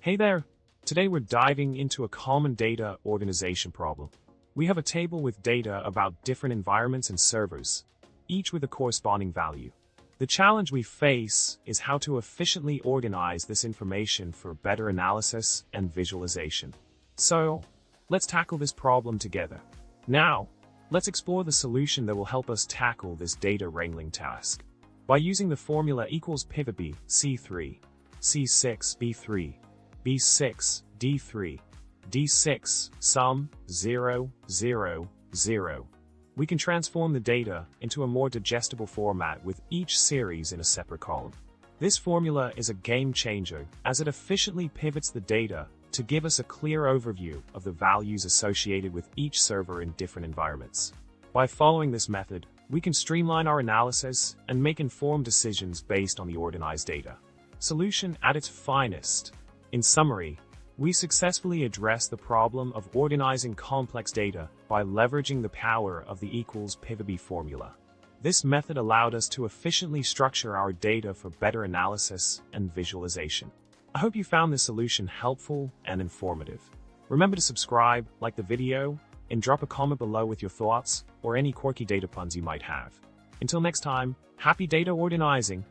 Hey there! Today we're diving into a common data organization problem. We have a table with data about different environments and servers, each with a corresponding value. The challenge we face is how to efficiently organize this information for better analysis and visualization. So, let's tackle this problem together. Now, let's explore the solution that will help us tackle this data wrangling task. By using the formula equals pivot B, C3, C6, B3, B6, D3, D6, sum, 0, 0, 0. We can transform the data into a more digestible format with each series in a separate column. This formula is a game changer as it efficiently pivots the data to give us a clear overview of the values associated with each server in different environments. By following this method, we can streamline our analysis and make informed decisions based on the organized data. Solution at its finest. In summary, we successfully address the problem of organizing complex data by leveraging the power of the equals pivot B formula. This method allowed us to efficiently structure our data for better analysis and visualization. I hope you found this solution helpful and informative. Remember to subscribe, like the video, and drop a comment below with your thoughts or any quirky data puns you might have. Until next time, happy data organizing!